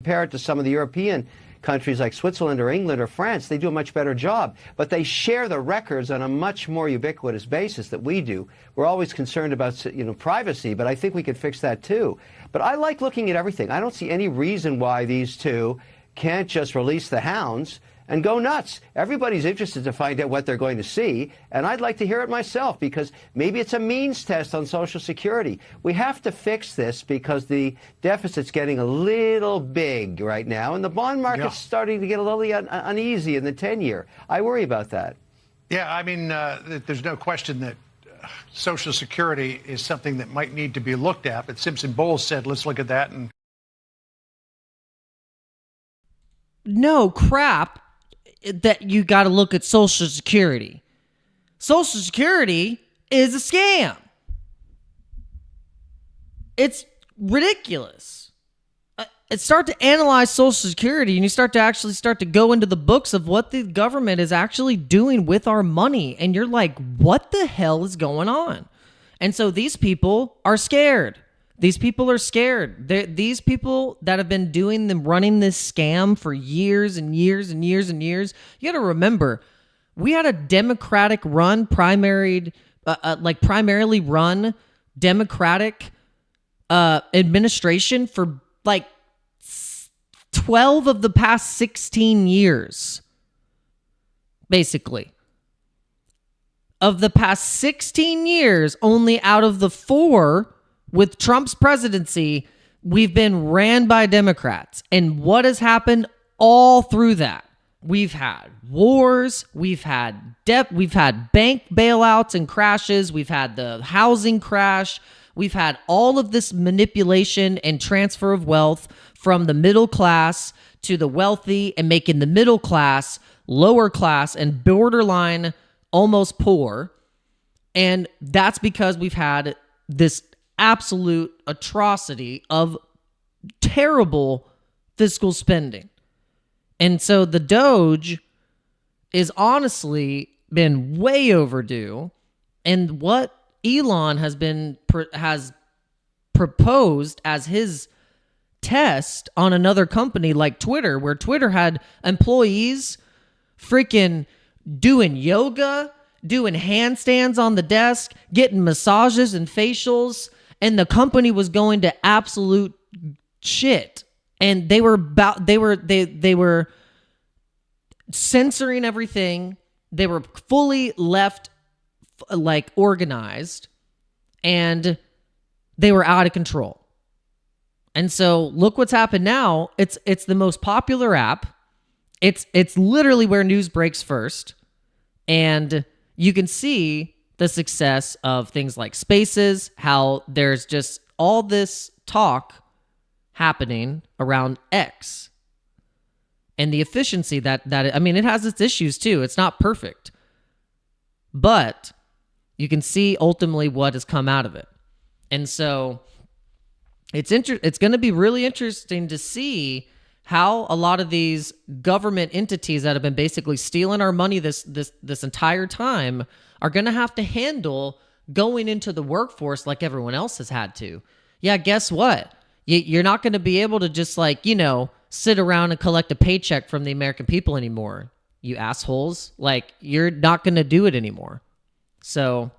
compare it to some of the European countries like Switzerland or England or France, they do a much better job. But they share the records on a much more ubiquitous basis that we do. We're always concerned about, privacy, but I think we could fix that too. But I like looking at everything. I don't see any reason why these two can't just release the hounds and go nuts. Everybody's interested to find out what they're going to see, and I'd like to hear it myself, because maybe it's a means test on Social Security. We have to fix this because the deficit's getting a little big right now, and the bond market's starting to get a little uneasy in the 10-year. I worry about that. Yeah, I mean, there's no question that Social Security is something that might need to be looked at, but Simpson Bowles said, let's look at that. And no crap that you got to look at Social Security. Social Security is a scam. It's ridiculous. Start to analyze Social Security, and you start to go into the books of what the government is actually doing with our money, and you're like, what the hell is going on? And so these people are scared. These people are scared. These people that have been running this scam for years and years and years and years. You got to remember, we had a Democratic run, primarily run Democratic administration for like 12 of the past 16 years, basically. Of the past 16 years, only out of the 4 with Trump's presidency, we've been ran by Democrats. And what has happened all through that? We've had wars, we've had debt, we've had bank bailouts and crashes, we've had the housing crash, we've had all of this manipulation and transfer of wealth from the middle class to the wealthy, and making the middle class lower class and borderline almost poor. And that's because we've had this absolute atrocity of terrible fiscal spending. And so the Doge is honestly been way overdue. And what Elon has proposed as his test on another company like Twitter, where Twitter had employees freaking doing yoga, doing handstands on the desk, getting massages and facials, and the company was going to absolute shit. And they were censoring everything. They were fully left organized, and they were out of control. And so look what's happened now. It's the most popular app. It's literally where news breaks first. And you can see the success of things like Spaces, how there's just all this talk happening around X, and the efficiency that it has its issues too. It's not perfect, but you can see ultimately what has come out of it. And so it's going to be really interesting to see how a lot of these government entities that have been basically stealing our money this entire time are going to have to handle going into the workforce like everyone else has had to. Yeah, guess what? You're not going to be able to just sit around and collect a paycheck from the American people anymore, you assholes. You're not going to do it anymore. So,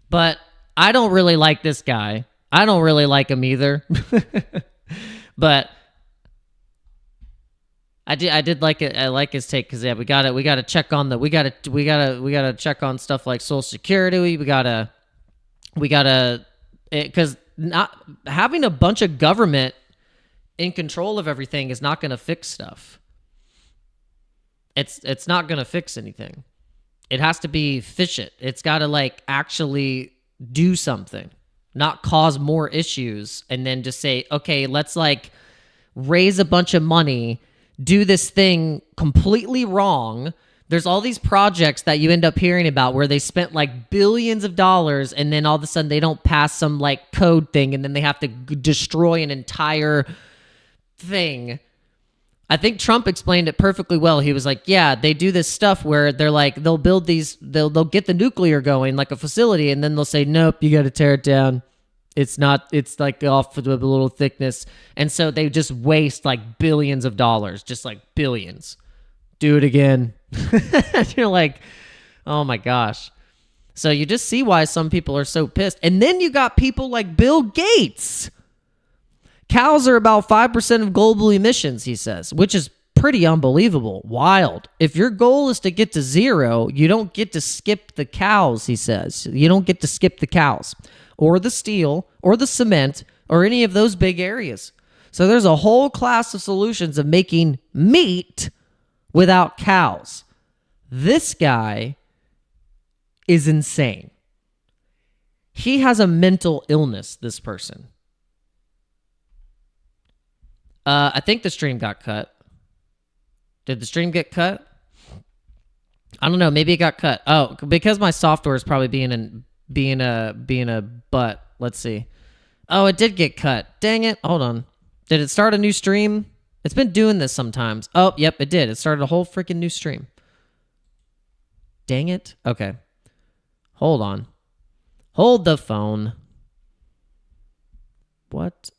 but I don't really like this guy. I don't really like him either. But I did like it. I like his take, because we gotta check on we gotta check on stuff like Social Security. We gotta because not having a bunch of government in control of everything is not going to fix stuff. It's not going to fix anything. It has to be efficient. It's got to actually do something, not cause more issues, and then just say, okay, let's raise a bunch of money, do this thing completely wrong. There's all these projects that you end up hearing about where they spent billions of dollars, and then all of a sudden they don't pass some code thing, and then they have to destroy an entire thing. I think Trump explained it perfectly well. He was like, yeah, they do this stuff where they're they'll build they'll get the nuclear going, like a facility, and then they'll say, nope, you got to tear it down. It's not. It's like off with a little thickness, and so they just waste like billions of dollars, just like billions. Do it again. You're like, oh my gosh. So you just see why some people are so pissed. And then you got people like Bill Gates. Cows are about 5% of global emissions, he says, which is pretty unbelievable. Wild. If your goal is to get to zero, you don't get to skip the cows, he says. You don't get to skip the cows or the steel or the cement or any of those big areas. So there's a whole class of solutions of making meat without cows. This guy is insane. He has a mental illness, this person. I think the stream got cut. Did the stream get cut? I don't know. Maybe it got cut. Oh, because my software is probably being a butt. Let's see. Oh, it did get cut. Dang it. Hold on. Did it start a new stream? It's been doing this sometimes. Oh, yep, it did. It started a whole freaking new stream. Dang it. Okay. Hold on. Hold the phone. What?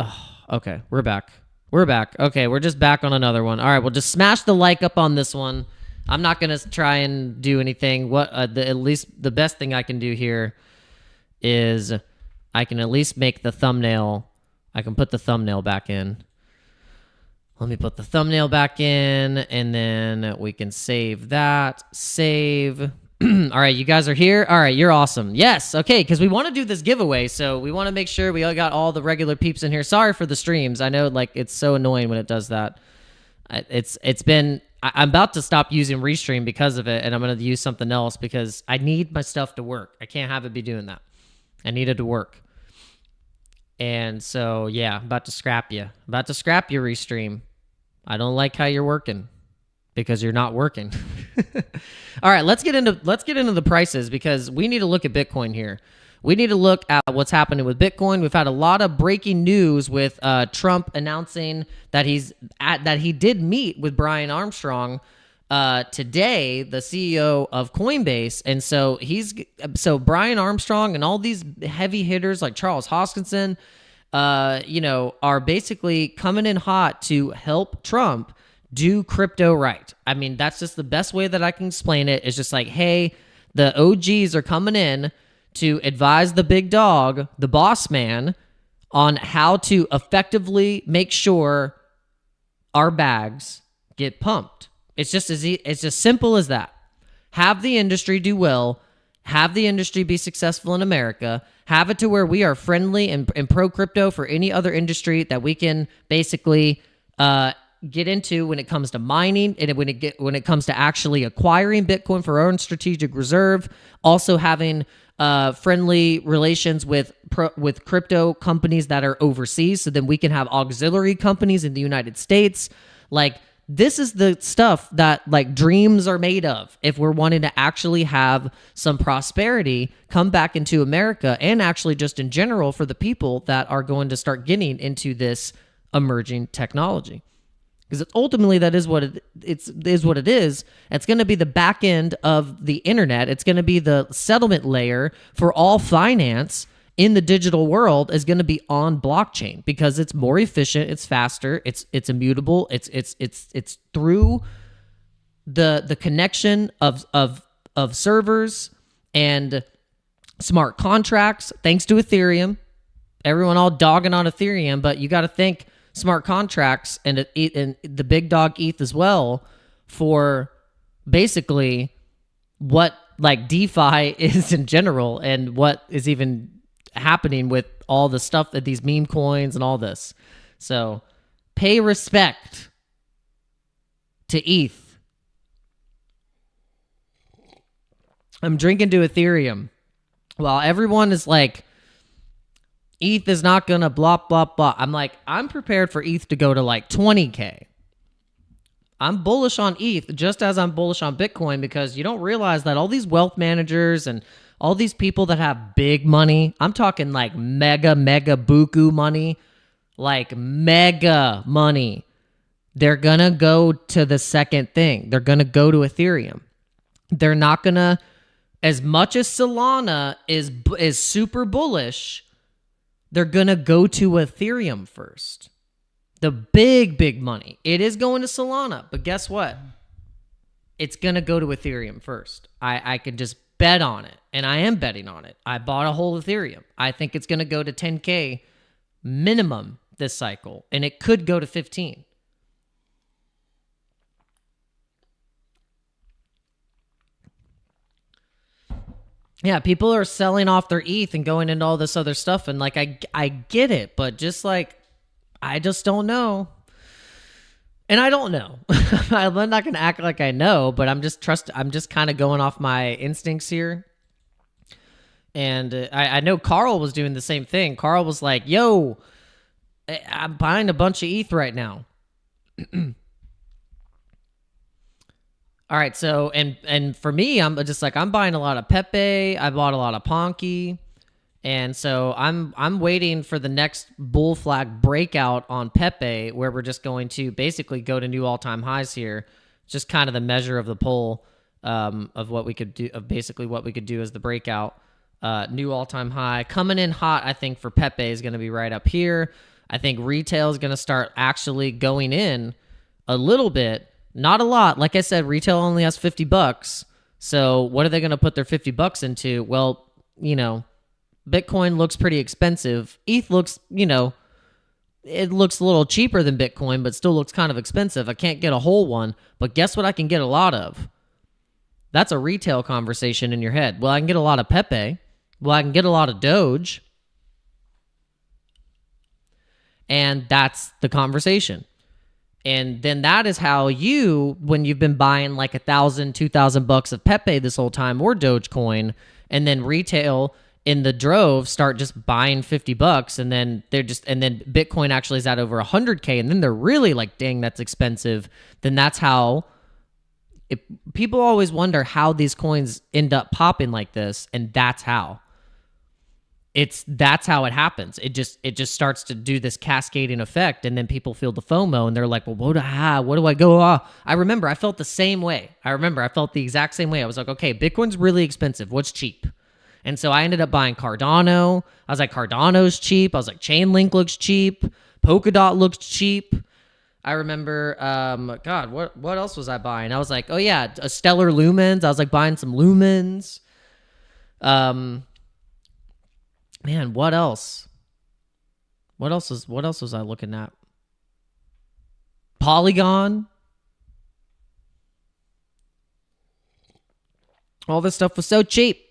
Oh, okay, we're back. We're back. Okay, we're just back on another one. All right, well, just smash the like up on this one. I'm not going to try and do anything. At least the best thing I can do here is I can at least make the thumbnail. I can put the thumbnail back in. Let me put the thumbnail back in, and then we can save that. Save. All right, you guys are here. All right, you're awesome. Yes, okay, because we want to do this giveaway, so we want to make sure we all got all the regular peeps in here. Sorry for the streams. I know, like, it's so annoying when it does that. It's been. I'm about to stop using Restream because of it, and I'm going to use something else because I need my stuff to work. I can't have it be doing that. I need it to work. And so, yeah, I'm about to scrap you. I'm about to scrap your Restream. I don't like how you're working because you're not working. All right, let's get into the prices because we need to look at Bitcoin here. We need to look at what's happening with Bitcoin. We've had a lot of breaking news with Trump announcing that he did meet with Brian Armstrong today, the CEO of Coinbase, and so Brian Armstrong and all these heavy hitters like Charles Hoskinson, are basically coming in hot to help Trump do crypto right. I mean, that's just the best way that I can explain it. It's just like, hey, the OGs are coming in to advise the big dog, the boss man, on how to effectively make sure our bags get pumped. It's just simple as that. Have the industry do well. Have the industry be successful in America. Have it to where we are friendly and pro crypto for any other industry that we can basically get into when it comes to mining and when it comes to actually acquiring Bitcoin for our own strategic reserve. Also having friendly relations with crypto companies that are overseas, so then we can have auxiliary companies in the United States. Like, this is the stuff that like dreams are made of if we're wanting to actually have some prosperity come back into America and actually just in general for the people that are going to start getting into this emerging technology. Because ultimately that is what it is. It's going to be the back end of the internet. It's going to be the settlement layer for all finance in the digital world is going to be on blockchain because it's more efficient, it's faster, it's immutable, it's through the connection of servers and smart contracts thanks to Ethereum. Everyone all dogging on Ethereum, but you got to think smart contracts and the big dog ETH as well for basically what like DeFi is in general and what is even happening with all the stuff that these meme coins and all this. So pay respect to ETH. I'm drinking to Ethereum while everyone is like, ETH is not gonna blah, blah, blah. I'm like, I'm prepared for ETH to go to like 20K. I'm bullish on ETH just as I'm bullish on Bitcoin because you don't realize that all these wealth managers and all these people that have big money, I'm talking like mega buku money, like mega money. They're gonna go to the second thing. They're gonna go to Ethereum. They're not gonna as much as Solana is super bullish, they're going to go to Ethereum first. The big money. It is going to Solana, but guess what? It's going to go to Ethereum first. I could just bet on it, and I am betting on it. I bought a whole Ethereum. I think it's going to go to 10K minimum this cycle, and it could go to 15. Yeah, people are selling off their ETH and going into all this other stuff, and like I get it, but just like I just don't know. And I don't know. I'm not going to act like I know, but I'm just kind of going off my instincts here. And I know Carl was doing the same thing. Carl was like, yo, I'm buying a bunch of ETH right now. All right, so, and for me, I'm just like, I'm buying a lot of Pepe. I bought a lot of Ponky. And so I'm waiting for the next bull flag breakout on Pepe, where we're just going to basically go to new all-time highs here. Just kind of the measure of the poll of what we could do, of basically what we could do as the breakout. New all-time high. Coming in hot, I think, for Pepe is going to be right up here. I think retail is going to start actually going in a little bit. Not a lot. Like I said, retail only has $50. So what are they going to put their $50 into? Well, you know, Bitcoin looks pretty expensive. ETH looks, you know, it looks a little cheaper than Bitcoin, but still looks kind of expensive. I can't get a whole one, but guess what I can get a lot of? That's a retail conversation in your head. Well, I can get a lot of Pepe. Well, I can get a lot of Doge. And that's the conversation. And then that is how you, when you've been buying like $1,000, $2,000 of Pepe this whole time, or Dogecoin, and then retail in the drove start just buying $50, and then Bitcoin actually is at over 100K, and then they're really like, dang, that's expensive. Then that's how people always wonder how these coins end up popping like this, and that's how it happens. It just starts to do this cascading effect, and then people feel the FOMO, and they're like, well, what do I go? I remember I felt the same way. I felt the exact same way. I was like, okay, Bitcoin's really expensive. What's cheap? And so I ended up buying Cardano. I was like, Cardano's cheap. I was like, Chainlink looks cheap. Polkadot looks cheap. I remember, God, what else was I buying? I was like, oh yeah, a Stellar Lumens. I was like buying some Lumens. Man, what else? What else was I looking at? Polygon. All this stuff was so cheap.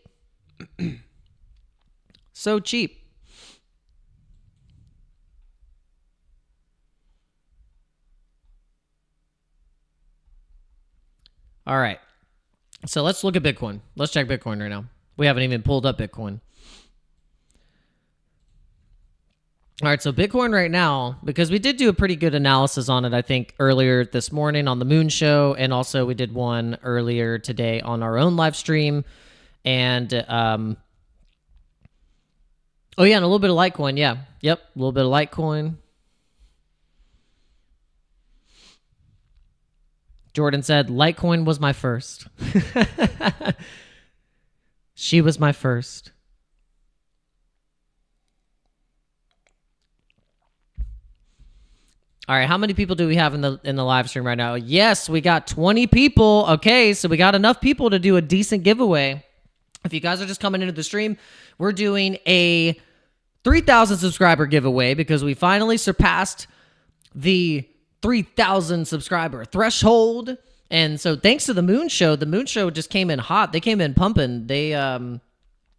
So cheap. All right. So let's look at Bitcoin. Let's check Bitcoin right now. We haven't even pulled up Bitcoin. All right, so Bitcoin right now, because we did do a pretty good analysis on it, I think, earlier this morning on the Moon Show, and also we did one earlier today on our own live stream. And, oh yeah, and a little bit of Litecoin, yeah. Yep, a little bit of Litecoin. Jordan said, Litecoin was my first. She was my first. All right, how many people do we have in the live stream right now? Yes, we got 20 people. Okay, so we got enough people to do a decent giveaway. If you guys are just coming into the stream, we're doing a 3,000 subscriber giveaway because we finally surpassed the 3,000 subscriber threshold. And so thanks to the Moon Show just came in hot. They came in pumping. They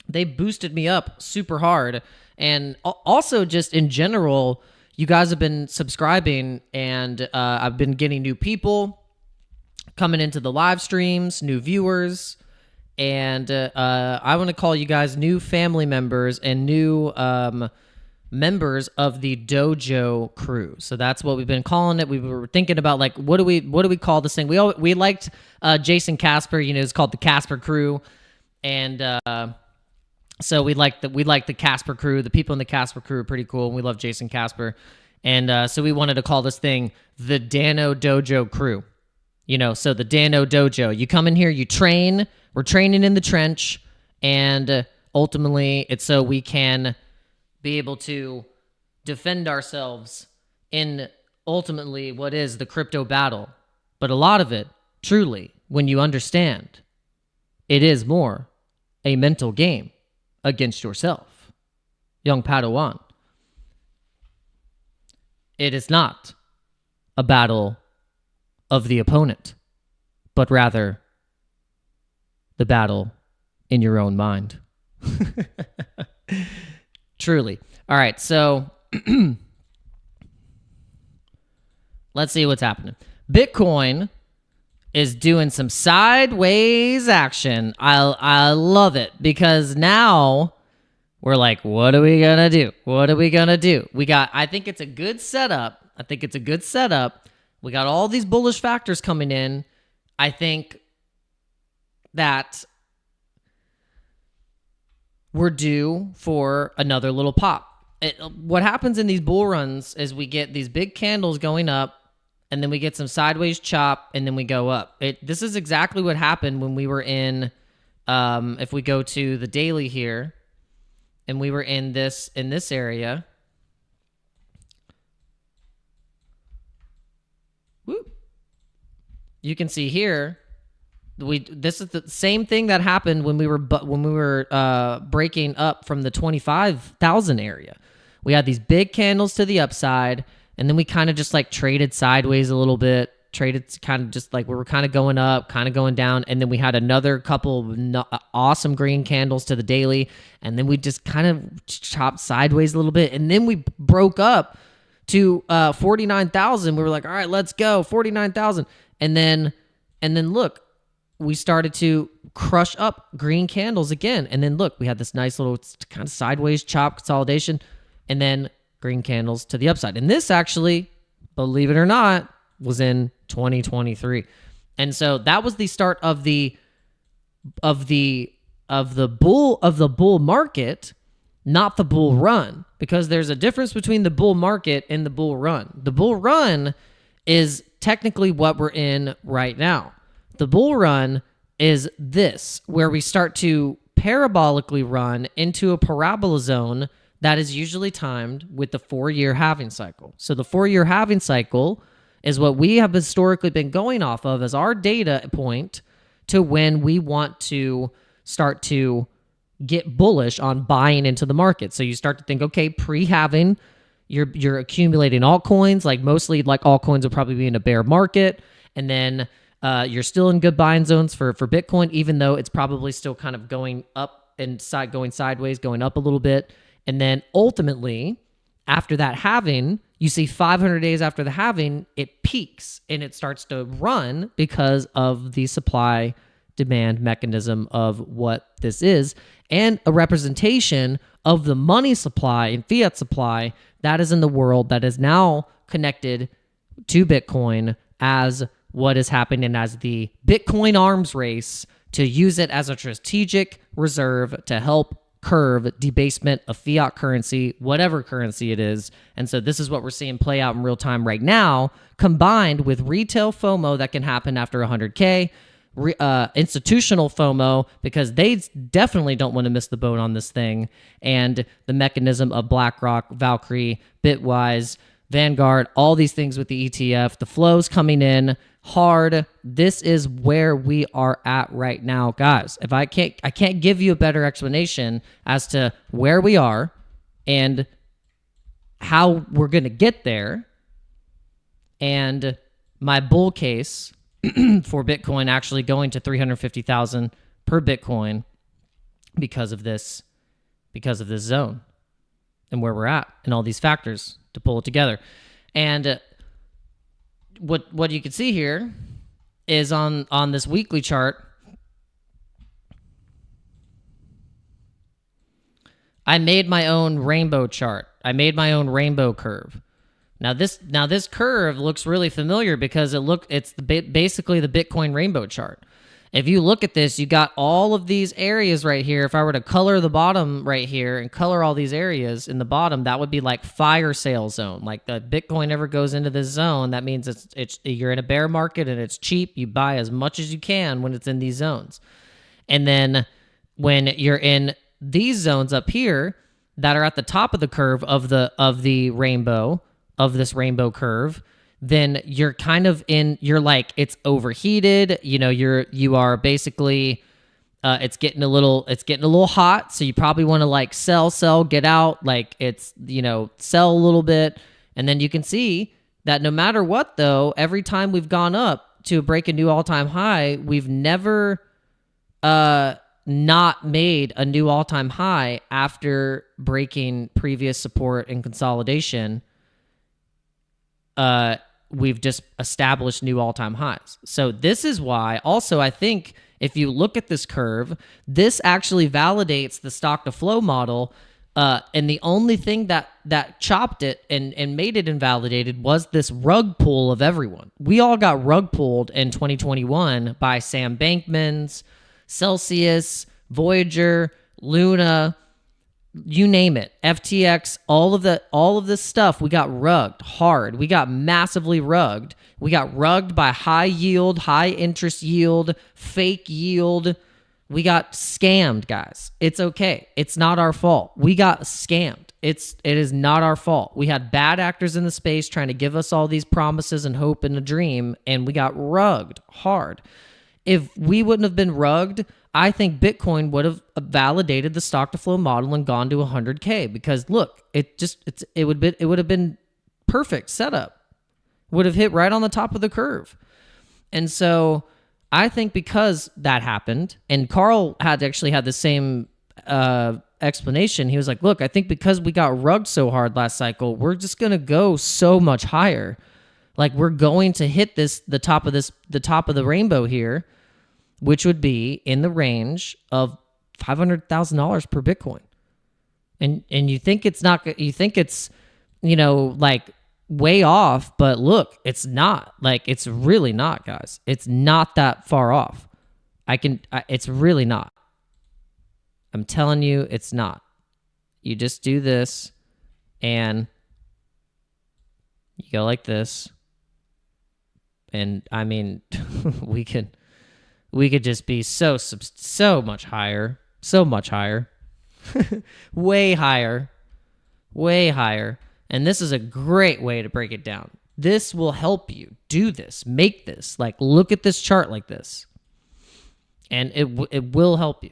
boosted me up super hard. And also just in general, you guys have been subscribing, and I've been getting new people coming into the live streams, new viewers, and I want to call you guys new family members and new members of the Dojo crew. So that's what we've been calling it. We were thinking about like what do we call this thing? We liked Jason Casper. You know, it's called the Casper crew, and so we like the Casper crew. The people in the Casper crew are pretty cool, and we love Jason Casper. And so we wanted to call this thing the Dano Dojo crew. So the Dano Dojo, you come in here, you train, we're training in the trench, and ultimately it's so we can be able to defend ourselves in ultimately what is the crypto battle. But a lot of it, truly, when you understand, it is more a mental game against yourself. Young Padawan. It is not a battle of the opponent, but rather the battle in your own mind. Truly. All right, so let's see what's happening. Bitcoin is doing some sideways action. I love it because now we're like, what are we gonna do? What are we gonna do? I think it's a good setup. We got all these bullish factors coming in. I think that we're due for another little pop. What happens in these bull runs is we get these big candles going up, and then we get some sideways chop, and then we go up. This is exactly what happened when we were in, if we go to the daily here, and we were in this area. Whoop. You can see here, this is the same thing that happened when we were breaking up from the 25,000 area. We had these big candles to the upside, and then we kind of just like traded sideways a little bit, traded kind of just like we were kind of going up, kind of going down, and then we had another couple of awesome green candles to the daily, and then we just kind of chopped sideways a little bit, and then we broke up to 49,000. We were like, all right, let's go, 49,000, and then look, we started to crush up green candles again, and then look, we had this nice little kind of sideways chop consolidation, and then green candles to the upside. And this actually, believe it or not, was in 2023. And so that was the start of the bull market, not the bull run, because there's a difference between the bull market and the bull run. The bull run is technically what we're in right now. The bull run is this, where we start to parabolically run into a parabola zone that is usually timed with the 4-year halving cycle. So the 4-year halving cycle is what we have historically been going off of as our data point to when we want to start to get bullish on buying into the market. So you start to think, okay, pre-halving, you're accumulating altcoins, like mostly like altcoins will probably be in a bear market, and then you're still in good buying zones for Bitcoin, even though it's probably still kind of going up and going sideways, going up a little bit. And then ultimately, after that halving, you see 500 days after the halving, it peaks and it starts to run because of the supply demand mechanism of what this is, and a representation of the money supply and fiat supply that is in the world that is now connected to Bitcoin as what is happening as the Bitcoin arms race to use it as a strategic reserve to help curve debasement of fiat currency, whatever currency it is. And so this is what we're seeing play out in real time right now, combined with retail FOMO that can happen after 100K, institutional FOMO, because they definitely don't want to miss the boat on this thing, and the mechanism of BlackRock, Valkyrie, Bitwise, Vanguard, all these things with the ETF, the flows coming in hard. This is where we are at right now, guys. If I can't give you a better explanation as to where we are and how we're going to get there, and my bull case for Bitcoin actually going to 350,000 per Bitcoin because of this zone and where we're at and all these factors to pull it together. And what you can see here is on this weekly chart, I made my own rainbow chart. I made my own rainbow curve. Now this curve looks really familiar because it's basically the Bitcoin rainbow chart. If you look at this, you got all of these areas right here. If I were to color the bottom right here and color all these areas in the bottom, that would be like fire sale zone. Like the Bitcoin ever goes into this zone, that means you're in a bear market and it's cheap. You buy as much as you can when it's in these zones. And then when you're in these zones up here that are at the top of the curve of the rainbow, of this rainbow curve, then you're kind of you're like, it's overheated, you are basically, it's getting a little hot. So you probably want to like sell, get out, like it's, sell a little bit. And then you can see that no matter what though, every time we've gone up to break a new all-time high, we've never, not made a new all-time high after breaking previous support and consolidation. We've just established new all-time highs. So this is why also I think if you look at this curve, this actually validates the stock to flow model. And the only thing that chopped it and made it invalidated was this rug pull of everyone. We all got rug pulled in 2021 by Sam Bankman's, Celsius, Voyager, Luna, you name it, FTX, all of this stuff, we got rugged hard. We got massively rugged. We got rugged by high yield, high interest yield, fake yield. We got scammed, guys. It's okay. It's not our fault. We got scammed. It is not our fault. We had bad actors in the space trying to give us all these promises and hope and a dream, and we got rugged hard. If we wouldn't have been rugged, I think Bitcoin would have validated the stock to flow model and gone to 100K, because look, it would have been perfect setup. Would have hit right on the top of the curve. And so I think because that happened, and Carl had the same explanation. He was like, look, I think because we got rugged so hard last cycle, we're just going to go so much higher. Like we're going to hit the top of the rainbow here, which would be in the range of $500,000 per Bitcoin. And you think it's like way off, but look, it's not. Like it's really not, guys. It's not that far off. It's really not. I'm telling you, it's not. You just do this and you go like this. And I mean, we could just be so much higher, way higher. And this is a great way to break it down. This will help you do this, make this, like look at this chart like this, and it will help you.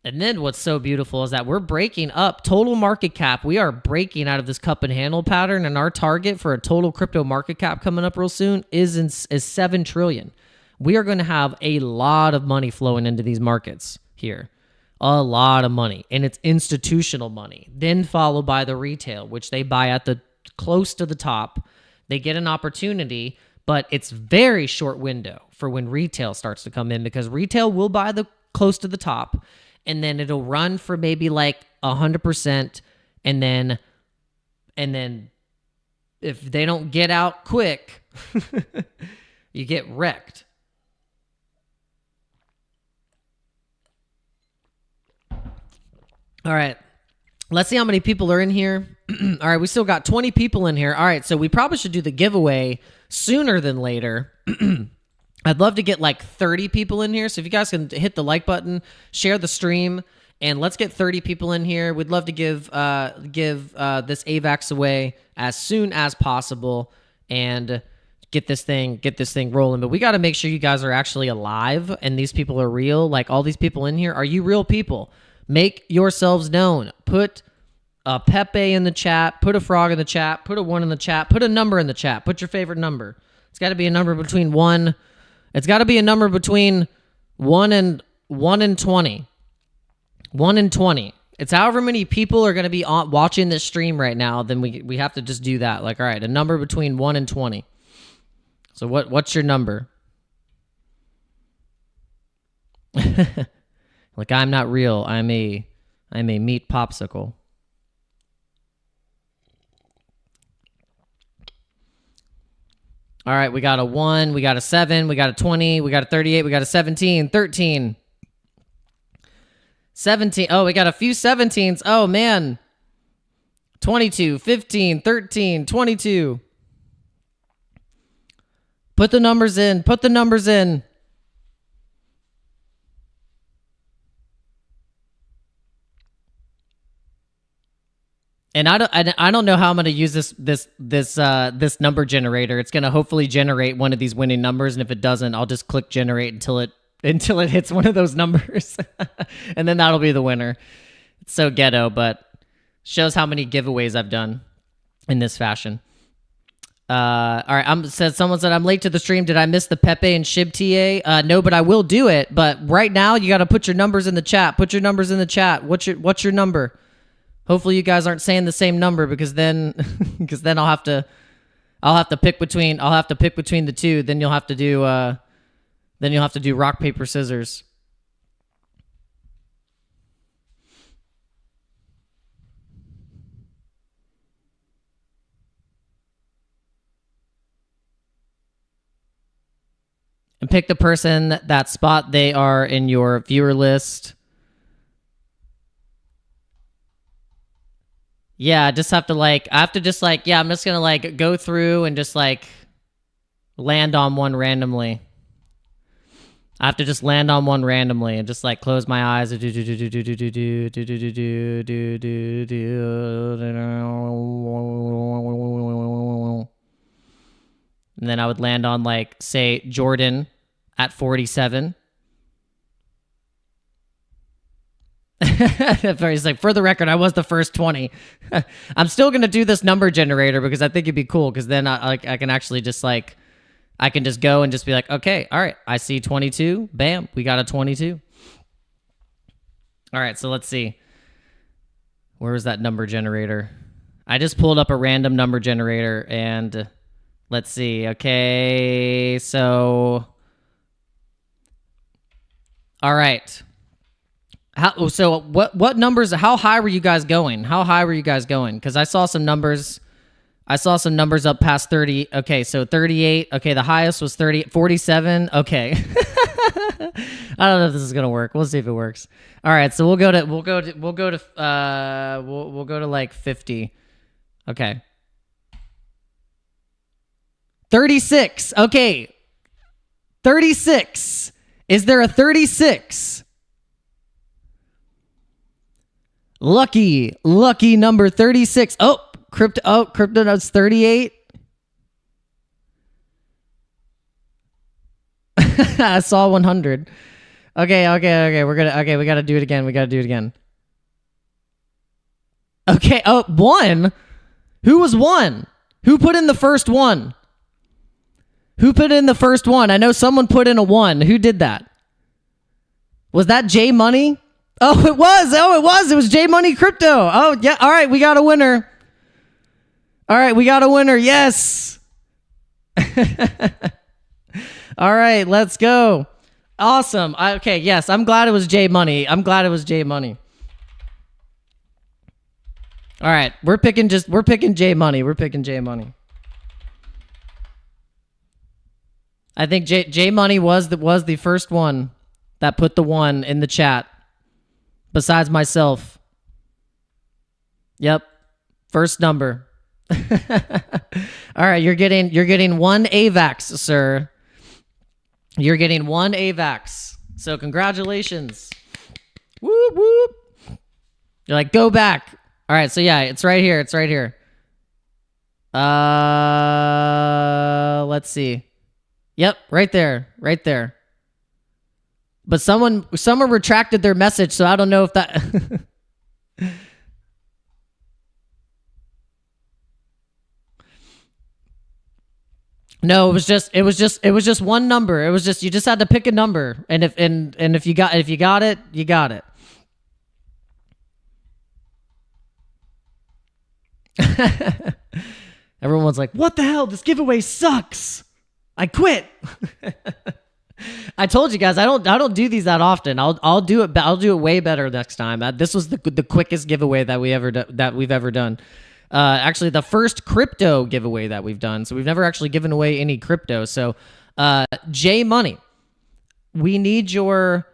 And then what's so beautiful is that we're breaking up total market cap. We are breaking out of this cup and handle pattern, and our target for a total crypto market cap coming up real soon is 7 trillion. We are going to have a lot of money flowing into these markets here. A lot of money, and it's institutional money. Then followed by the retail, which they buy at the close to the top. They get an opportunity, but it's very short window for when retail starts to come in, because retail will buy the close to the top. And then it'll run for maybe like 100%. And then if they don't get out quick, you get wrecked. All right. Let's see how many people are in here. All right. We still got 20 people in here. All right. So we probably should do the giveaway sooner than later. I'd love to get like 30 people in here. So if you guys can hit the like button, share the stream, and let's get 30 people in here. We'd love to give this AVAX away as soon as possible and get this thing rolling. But we got to make sure you guys are actually alive and these people are real. Like all these people in here, are you real people? Make yourselves known. Put a Pepe in the chat. Put a frog in the chat. Put a 1 in the chat. Put a number in the chat. Put your favorite number. It's got to be a number between 1. It's got to be a number between 1 and 20. 1 and 20. It's however many people are going to be watching this stream right now. Then we have to just do that. Like, all right, a number between 1 and 20. So what's your number? Like, I'm not real. I'm a meat popsicle. All right, we got a 1, we got a 7, we got a 20, we got a 38, we got a 17, 13, 17. Oh, we got a few 17s. Oh, man. 22, 15, 13, 22. Put the numbers in. Put the numbers in. And I don't know how I'm going to use this number generator. It's going to hopefully generate one of these winning numbers, and if it doesn't, I'll just click generate until it hits one of those numbers, and then that'll be the winner. It's so ghetto, but shows how many giveaways I've done in this fashion. All right, someone said I'm late to the stream. Did I miss the Pepe and Shib TA? No, but I will do it. But right now, you got to put your numbers in the chat. Put your numbers in the chat. What's your number? Hopefully you guys aren't saying the same number, because then I'll have to pick between the two. Then you'll have to do rock, paper, scissors. And pick the person that spot they are in your viewer list. Yeah, I'm just going to go through and just land on one randomly. I have to just land on one randomly and just close my eyes. And then I would land on say Jordan at 47. He's like, for the record, I was the first 20. I'm still gonna do this number generator because I think it'd be cool, because then I can actually just I can just go and just be like, okay, all right, I see 22. Bam, we got a 22. All right, so let's see. Where was that number generator? I just pulled up a random number generator, and let's see. Okay, so all right. What numbers? How high were you guys going? Because I saw some numbers. Up past 30. Okay, so 38. Okay, the highest was 47. Okay. I don't know if this is gonna work. We'll see if it works. All right, so we'll go to 50. Okay. 36. Okay. 36. Is there a 36? Lucky number 36. Crypto notes 38. I saw 100. Okay. We gotta do it again. Okay. Oh, 1. Who was 1? Who put in the first one? I know someone put in a 1. Who did that? Was that J Money? Oh, it was. It was J Money Crypto. Oh, yeah. All right, we got a winner. Yes. All right, let's go. Awesome. Okay, yes, I'm glad it was J Money. All right, we're picking J Money. I think J Money was the first one that put the 1 in the chat. Besides myself. Yep. First number. All right, you're getting 1 AVAX, sir. You're getting 1 AVAX. So congratulations. Whoop whoop. You're like, go back. All right, so yeah, it's right here. Let's see. Yep, right there. But someone retracted their message, so I don't know if that. No, it was just one number. You just had to pick a number, and if you got it, you got it. Everyone's like, "What the hell? This giveaway sucks. I quit." I told you guys I don't do these that often. I'll do it way better next time. This was the quickest giveaway that we've ever done. Actually, the first crypto giveaway that we've done. So we've never actually given away any crypto. So J Money, we need your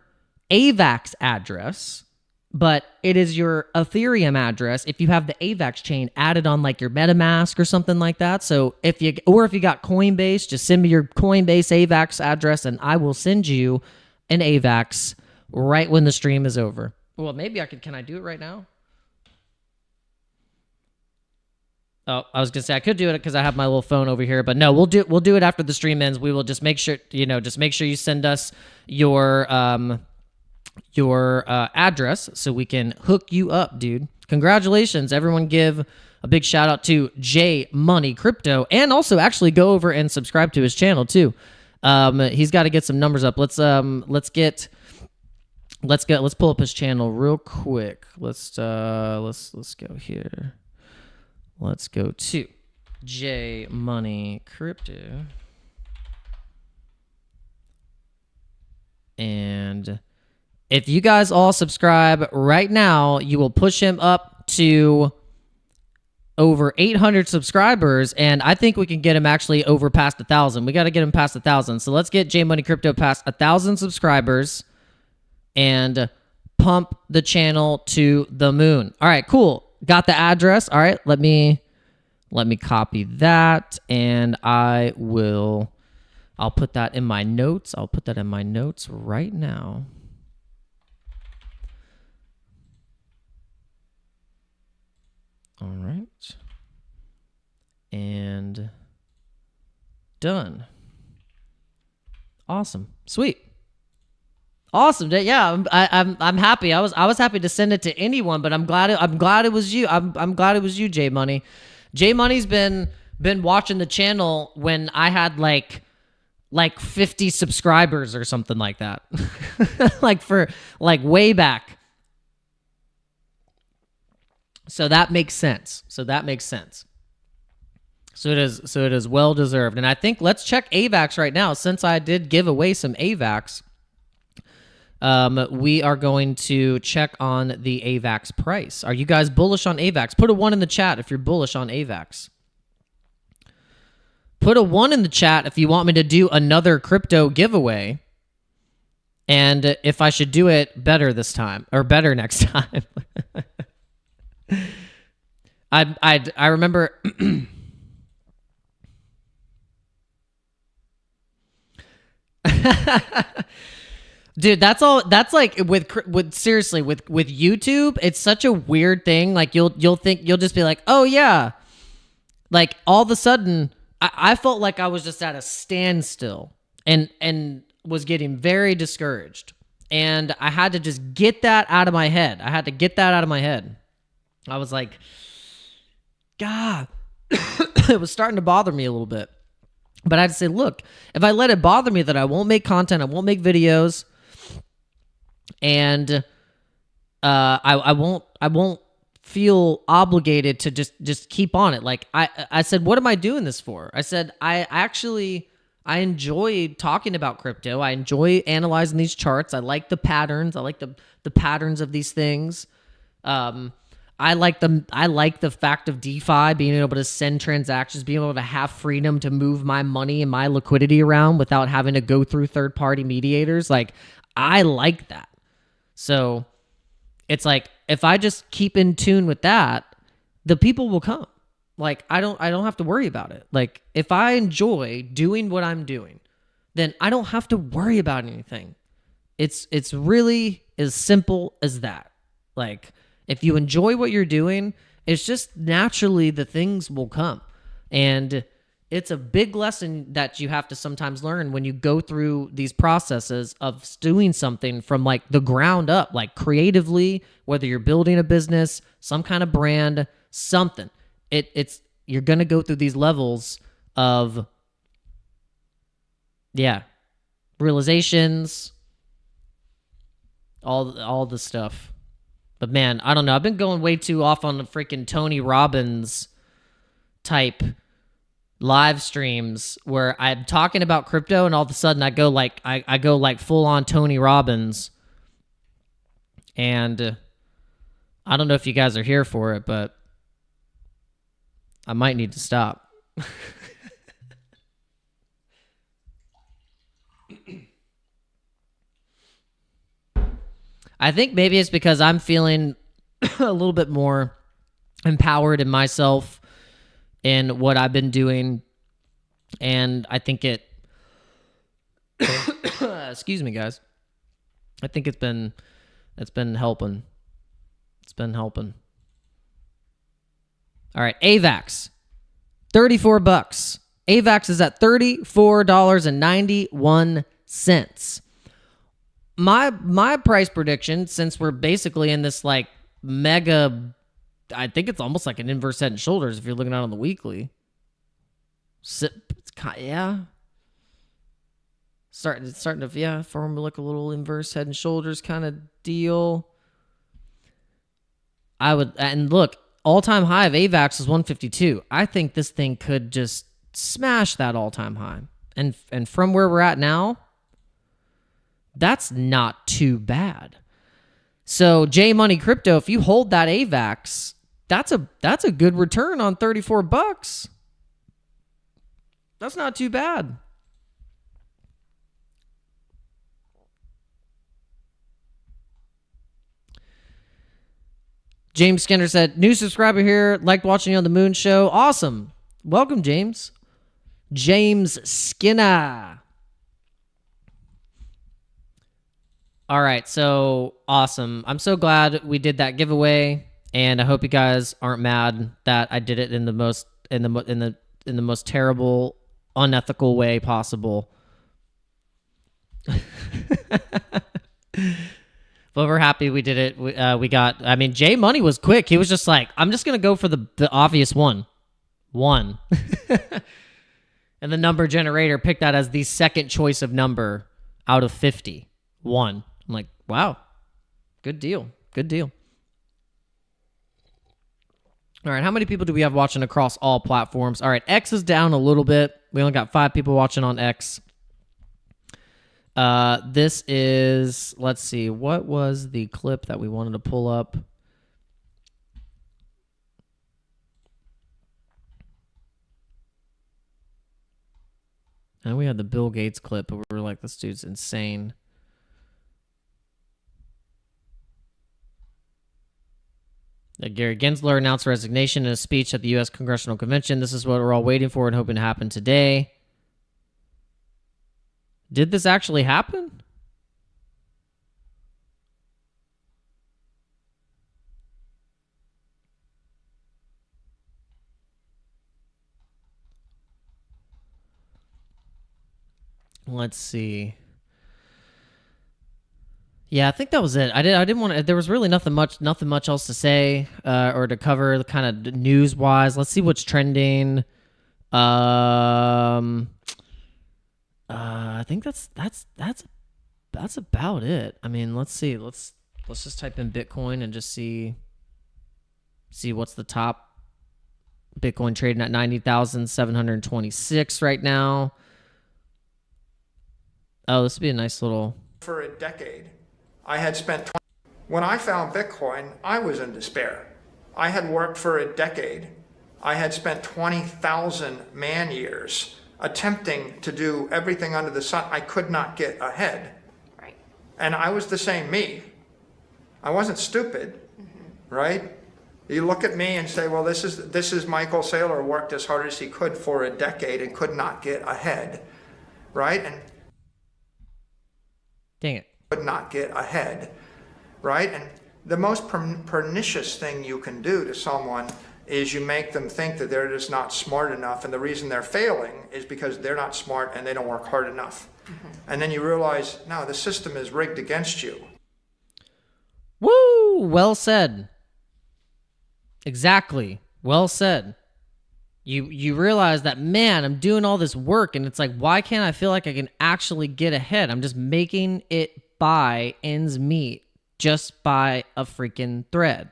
AVAX address, but it is your Ethereum address if you have the AVAX chain added on like your MetaMask or something like that. So if you got Coinbase, just send me your Coinbase AVAX address and I will send you an AVAX right when the stream is over. Well, maybe can I do it right now? Oh, I was gonna say I could do it because I have my little phone over here, but no, we'll do it after the stream ends. We will just make sure you send us your address so we can hook you up, dude. Congratulations, everyone! Give a big shout out to J Money Crypto, and also actually go over and subscribe to his channel too. He's got to get some numbers up. Let's pull up his channel real quick. Let's go here. Let's go to J Money Crypto. And if you guys all subscribe right now, you will push him up to over 800 subscribers, and I think we can get him actually over past 1,000. We got to get him past 1,000. So let's get J Money Crypto past 1,000 subscribers and pump the channel to the moon. All right, cool. Got the address. All right, let me copy that, and I'll put that in my notes. I'll put that in my notes right now. All right. And done. Awesome. Sweet. Awesome. Yeah, I'm happy. I was happy to send it to anyone, but I'm glad it was you. I'm glad it was you, J Money. J Money's been watching the channel when I had like 50 subscribers or something like that. Way back. So that makes sense. So it is well deserved. And I think let's check AVAX right now. Since I did give away some AVAX, we are going to check on the AVAX price. Are you guys bullish on AVAX? Put a 1 in the chat if you're bullish on AVAX. Put a 1 in the chat if you want me to do another crypto giveaway. And if I should do it better this time, or better next time. I remember... Dude, that's like with seriously with YouTube, it's such a weird thing. Like you'll just be like, oh yeah, like all of a sudden I felt like I was just at a standstill and was getting very discouraged, and I had to just get that out of my head. I was like, God, it was starting to bother me a little bit, but I had to say, look, if I let it bother me, that I won't make content, I won't make videos. And I won't feel obligated to just keep on it. Like I said, what am I doing this for? I said I enjoy talking about crypto. I enjoy analyzing these charts. I like the patterns. I like the patterns of these things. I like the fact of DeFi, being able to send transactions, being able to have freedom to move my money and my liquidity around without having to go through third-party mediators. Like I like that. So it's like, if I just keep in tune with that, the people will come. Like I don't have to worry about it. Like if I enjoy doing what I'm doing, then I don't have to worry about anything. It's really as simple as that. Like if you enjoy what you're doing, it's just naturally the things will come. And it's a big lesson that you have to sometimes learn when you go through these processes of doing something from like the ground up, like creatively, whether you're building a business, some kind of brand, something. You're going to go through these levels of, realizations, all the stuff. But man, I don't know. I've been going way too off on the freaking Tony Robbins type live streams where I'm talking about crypto and all of a sudden I go like full on Tony Robbins. And I don't know if you guys are here for it, but I might need to stop. I think maybe it's because I'm feeling a little bit more empowered in myself and what I've been doing. And I think it, excuse me, guys. I think it's been helping. It's been helping. All right, AVAX, $34. AVAX is at $34.91. My price prediction, since we're basically in this like mega, I think it's almost like an inverse head and shoulders if you're looking at it on the weekly. Yeah. It's starting to form like a little inverse head and shoulders kind of deal. And look, all-time high of AVAX is 152. I think this thing could just smash that all-time high. And from where we're at now, that's not too bad. So J Money Crypto, if you hold that AVAX, that's a good return on $34. That's not too bad. James Skinner said, new subscriber here, liked watching you on the Moon Show. Awesome. Welcome, James. James Skinner. All right, so awesome. I'm so glad we did that giveaway, and I hope you guys aren't mad that I did it in the most terrible, unethical way possible. But we're happy we did it. We got, I mean, Jay Money was quick. He was just like, I'm just going to go for the obvious one. And the number generator picked that as the second choice of number out of 50. 1. I'm like, wow. Good deal. Good deal. All right, how many people do we have watching across all platforms? All right, X is down a little bit. We only got 5 people watching on X. This is, let's see, what was the clip that we wanted to pull up? And we had the Bill Gates clip, but we were like, this dude's insane. Gary Gensler announced resignation in a speech at the U.S. Congressional Convention. This is what we're all waiting for and hoping to happen today. Did this actually happen? Let's see. Yeah, I think that was it. I didn't want to. There was really nothing much else to say or to cover, the kind of news wise. Let's see what's trending. I think that's about it. I mean, let's see. Let's just type in Bitcoin and just see what's the top. Bitcoin trading at 90,726 right now. Oh, this would be a nice little. For a decade, I had spent. When I found Bitcoin, I was in despair. I had worked for a decade. I had spent 20,000 man years attempting to do everything under the sun. I could not get ahead. Right. And I was the same me. I wasn't stupid, right? You look at me and say, well, this is Michael Saylor, worked as hard as he could for a decade and could not get ahead, right? And dang it. Could not get ahead, right? And the most pernicious thing you can do to someone is you make them think that they're just not smart enough, and the reason they're failing is because they're not smart and they don't work hard enough. And then you realize, no, the system is rigged against you. Woo! Well said. Exactly. Well said. You realize that, man, I'm doing all this work, and it's like, why can't I feel like I can actually get ahead? I'm just making it by ends meet just by a freaking thread.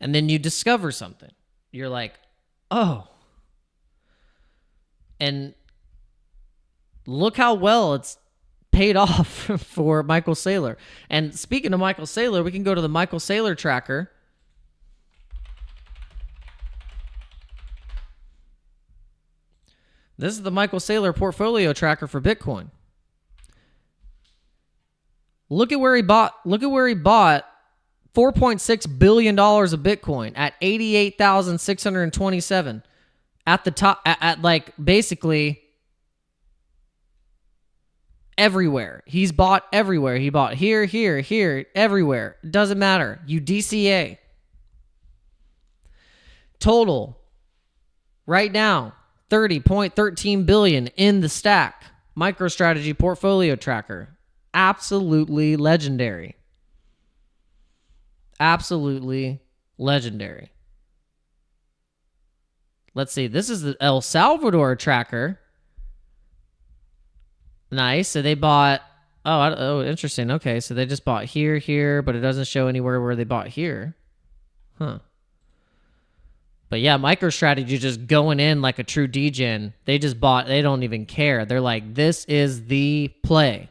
And then you discover something. You're like, oh. And look how well it's paid off for Michael Saylor. And speaking of Michael Saylor, we can go to the Michael Saylor tracker. This is the Michael Saylor portfolio tracker for Bitcoin. Look at where he bought. Look at where he bought $4.6 billion of Bitcoin at 88,627 at the top, at like basically everywhere. He's bought everywhere. He bought here, here, here, everywhere. Doesn't matter. UDCA. Total right now, 30.13 billion in the stack. MicroStrategy portfolio tracker. Absolutely legendary. Absolutely legendary. Let's see. This is the El Salvador tracker. Nice. So they bought... Oh, interesting. Okay, so they just bought here, here, but it doesn't show anywhere where they bought here. Huh. But yeah, MicroStrategy just going in like a true degen. They just bought... They don't even care. They're like, this is the play.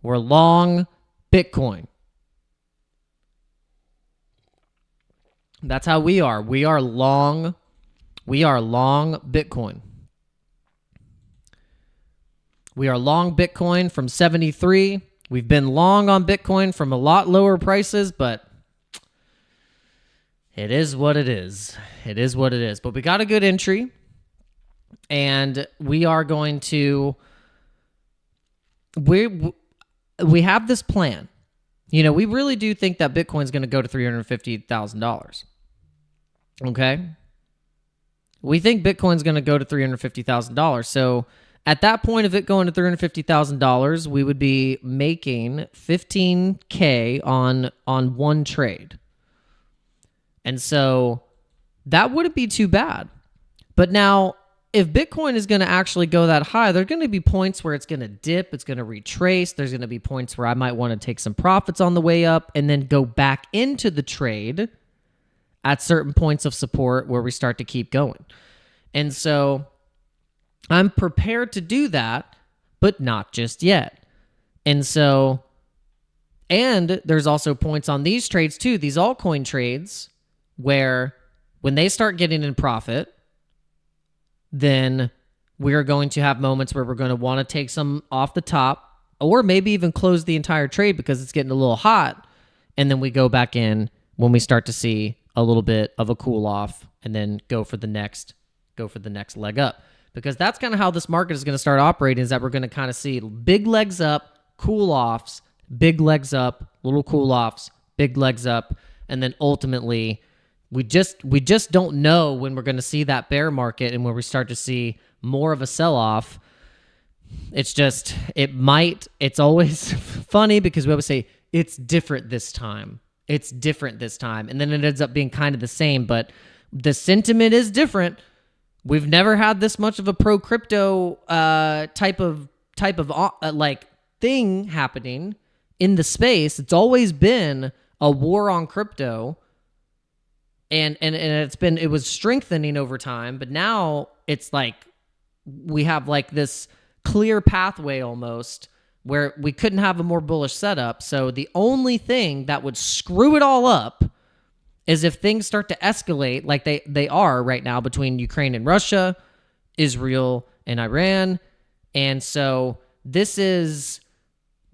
We're long Bitcoin. That's how we are. We are long Bitcoin. We are long Bitcoin from 73. We've been long on Bitcoin from a lot lower prices, but it is what it is. It is what it is. But we got a good entry, and we are going to... We have this plan. You know, we really do think that Bitcoin's going to go to $350,000. Okay? We think Bitcoin's going to go to $350,000. So at that point of it going to $350,000, we would be making $15K on one trade. And so that wouldn't be too bad. But now, if Bitcoin is going to actually go that high, there are going to be points where it's going to dip, it's going to retrace. There's going to be points where I might want to take some profits on the way up and then go back into the trade at certain points of support where we start to keep going. And so I'm prepared to do that, but not just yet. And so, and there's also points on these trades too, these altcoin trades, where when they start getting in profit, then we're going to have moments where we're going to want to take some off the top, or maybe even close the entire trade because it's getting a little hot, and then we go back in when we start to see a little bit of a cool off, and then go for the next leg up. Because that's kind of how this market is going to start operating, is that we're going to kind of see big legs up, cool offs, big legs up, little cool offs, big legs up, and then ultimately we just don't know when we're going to see that bear market and when we start to see more of a sell-off. It's always funny because we always say, it's different this time. It's different this time. And then it ends up being kind of the same, but the sentiment is different. We've never had this much of a pro-crypto type of like thing happening in the space. It's always been a war on crypto. And it was strengthening over time, but now it's like we have like this clear pathway almost where we couldn't have a more bullish setup. So the only thing that would screw it all up is if things start to escalate like they are right now between Ukraine and Russia, Israel and Iran. And so this is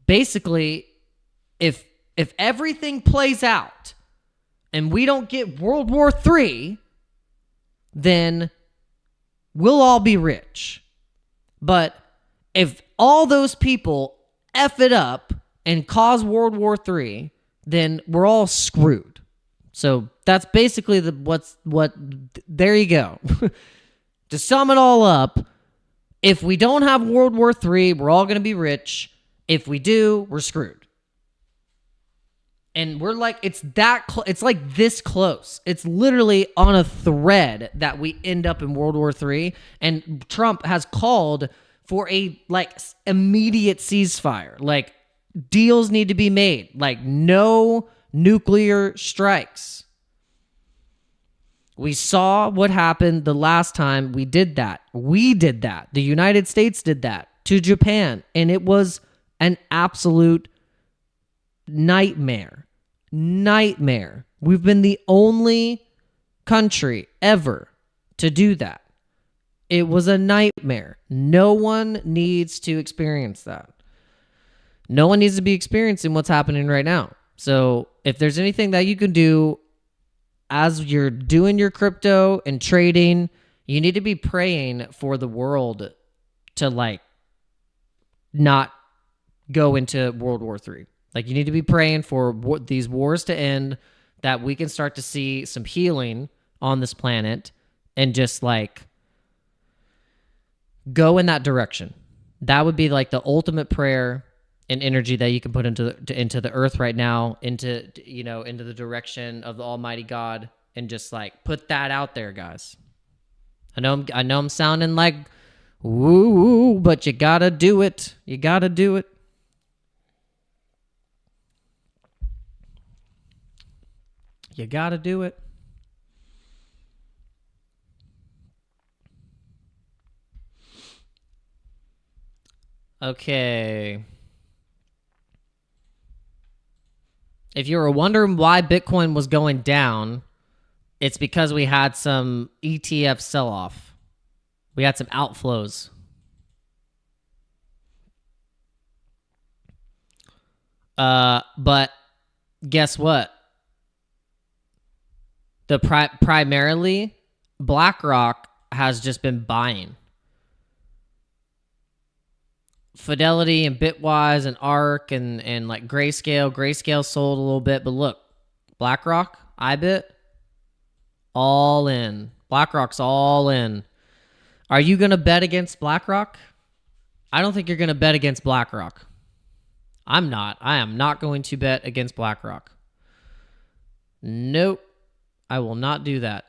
basically if everything plays out and we don't get World War III, then we'll all be rich. But if all those people F it up and cause World War III, then we're all screwed. So that's basically there you go. To sum it all up, if we don't have World War III, we're all going to be rich. If we do, we're screwed. And we're like, it's like this close. It's literally on a thread that we end up in World War III. And Trump has called for a immediate ceasefire. Like, deals need to be made. Like, no nuclear strikes. We saw what happened the last time we did that. We did that. The United States did that to Japan. And it was an absolute nightmare. We've been the only country ever to do that. It was a nightmare. No one needs to experience that. No one needs to be experiencing what's happening right now. So if there's anything that you can do as you're doing your crypto and trading, you need to be praying for the world to like not go into World War III. Like you need to be praying for these wars to end, that we can start to see some healing on this planet and just like go in that direction. That would be like the ultimate prayer and energy that you can put into the earth right now, into the direction of the Almighty God, and just like put that out there, guys. I know I'm sounding like woo, but you gotta do it. You gotta do it. You gotta do it. Okay. If you were wondering why Bitcoin was going down, it's because we had some ETF sell-off. We had some outflows. But guess what? Primarily, BlackRock has just been buying. Fidelity and Bitwise and ARK and like Grayscale. Grayscale sold a little bit, but look, BlackRock, IBIT, all in. BlackRock's all in. Are you going to bet against BlackRock? I don't think you're going to bet against BlackRock. I'm not. I am not going to bet against BlackRock. Nope. I will not do that.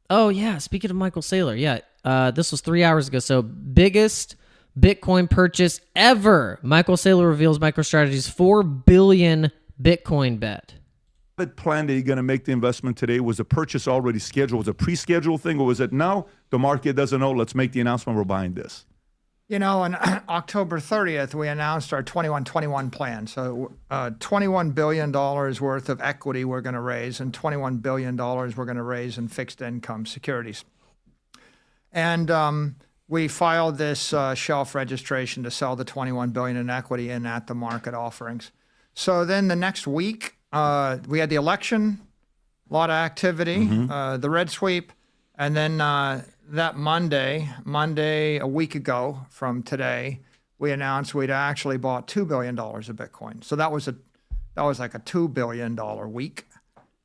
Oh, yeah. Speaking of Michael Saylor, yeah. This was 3 hours ago. So, biggest Bitcoin purchase ever. Michael Saylor reveals MicroStrategy's 4 billion Bitcoin bet. That plan that you're going to make the investment today, was the purchase already scheduled? Was it a pre-scheduled thing, or was it now the market doesn't know, let's make the announcement, we're buying this? You know, on October 30th, we announced our 21-21 plan. So $21 billion worth of equity we're going to raise, and $21 billion we're going to raise in fixed income securities. And we filed this shelf registration to sell the $21 billion in equity in at the market offerings. So then the next week, we had the election, a lot of activity, the red sweep, and then that Monday, a week ago from today, we announced we'd actually bought $2 billion of Bitcoin. So that was like a $2 billion week,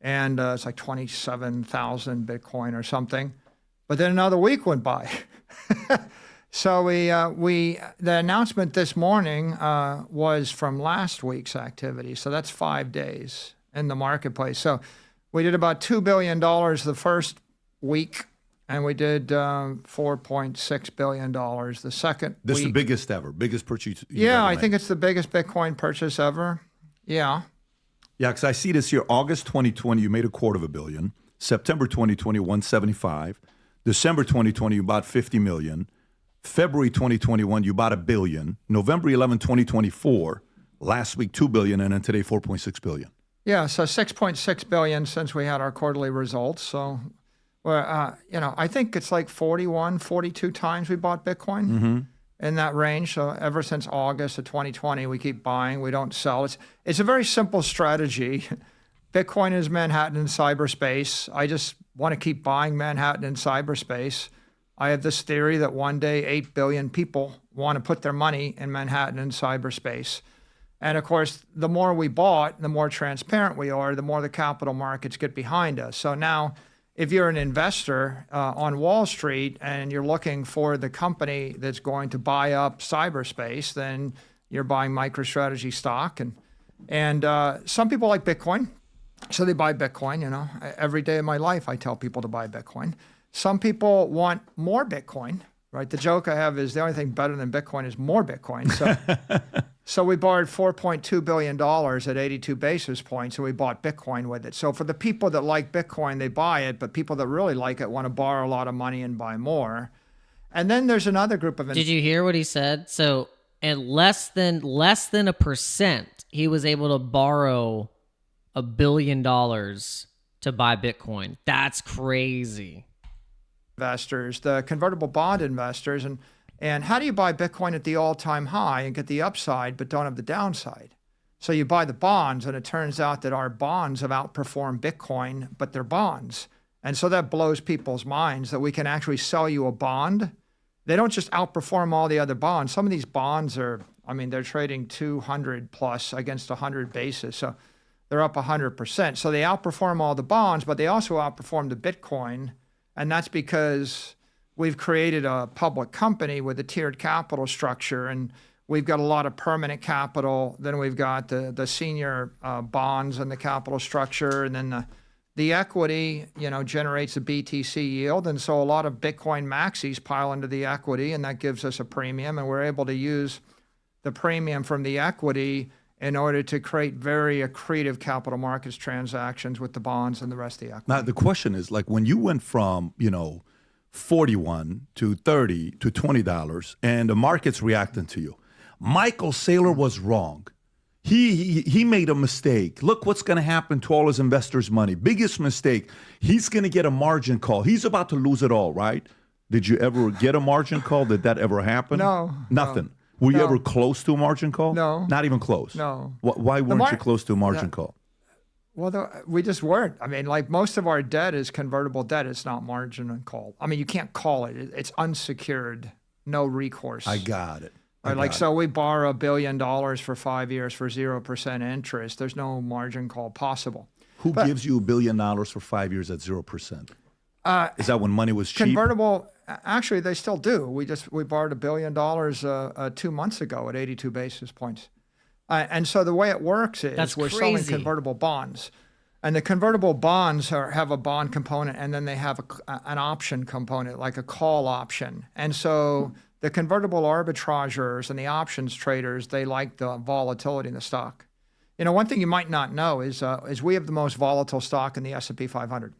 and it's like 27,000 Bitcoin or something. But then another week went by. So the announcement this morning was from last week's activity. So that's 5 days in the marketplace. So we did about $2 billion the first week, and we did $4.6 billion the second week. This is the biggest ever, biggest purchase. Yeah, I think it's the biggest Bitcoin purchase ever. Yeah. Yeah, because I see this here. August 2020, you made $250 million. September 2020, 175. December 2020, you bought 50 million. February 2021, you bought $1 billion. November 11, 2024, last week $2 billion, and then today $4.6 billion. Yeah, so 6.6 billion since we had our quarterly results. So, I think it's like 41, 42 times we bought Bitcoin in that range. So ever since August of 2020, we keep buying. We don't sell. It's a very simple strategy. Bitcoin is Manhattan in cyberspace. I just want to keep buying Manhattan in cyberspace. I have this theory that one day 8 billion people want to put their money in Manhattan in cyberspace. And of course, the more we bought, the more transparent we are, the more the capital markets get behind us. So now, if you're an investor on Wall Street and you're looking for the company that's going to buy up cyberspace, then you're buying MicroStrategy stock. And some people like Bitcoin, so they buy Bitcoin. You know, every day of my life, I tell people to buy Bitcoin. Some people want more Bitcoin, right? The joke I have is the only thing better than Bitcoin is more Bitcoin. So we borrowed $4.2 billion at 82 basis points, and we bought Bitcoin with it. So for the people that like Bitcoin, they buy it, but people that really like it want to borrow a lot of money and buy more. And then there's another group of... Did you hear what he said? So at less than 1%, he was able to borrow $1 billion to buy Bitcoin. That's crazy. investors, the convertible bond investors, and how do you buy Bitcoin at the all-time high and get the upside but don't have the downside? So you buy the bonds, and it turns out that our bonds have outperformed Bitcoin, but they're bonds. And so that blows people's minds that we can actually sell you a bond. They don't just outperform all the other bonds. Some of these bonds are, I mean, they're trading 200 plus against 100 basis. So they're up 100%. So they outperform all the bonds, but they also outperform the Bitcoin. And that's because we've created a public company with a tiered capital structure, and we've got a lot of permanent capital. Then we've got the senior bonds and the capital structure, and then the equity, generates a BTC yield. And so a lot of Bitcoin maxis pile into the equity, and that gives us a premium, and we're able to use the premium from the equity in order to create very accretive capital markets transactions with the bonds and the rest of the equity. Now, the question is, like, when you went from, 41 to 30 to $20 and the market's reacting to you, Michael Saylor was wrong. He made a mistake. Look what's going to happen to all his investors' money. Biggest mistake. He's going to get a margin call. He's about to lose it all, right? Did you ever get a margin call? Did that ever happen? No. Nothing. No. Were you ever close to a margin call? No. Not even close? No. Why weren't you close to a margin call? Well, we just weren't. I mean, like, most of our debt is convertible debt. It's not margin and call. I mean, you can't call it. It's unsecured, no recourse. I got it. So we borrow $1 billion for 5 years for 0% interest. There's no margin call possible. Who gives you $1 billion for 5 years at 0%? Is that when money was cheap? Convertible, actually, they still do. We borrowed $1 billion 2 months ago at 82 basis points. And so the way it works is we're selling convertible bonds. And the convertible bonds have a bond component, and then they have an option component, like a call option. And so the convertible arbitrageurs and the options traders, they like the volatility in the stock. One thing you might not know is we have the most volatile stock in the S&P 500.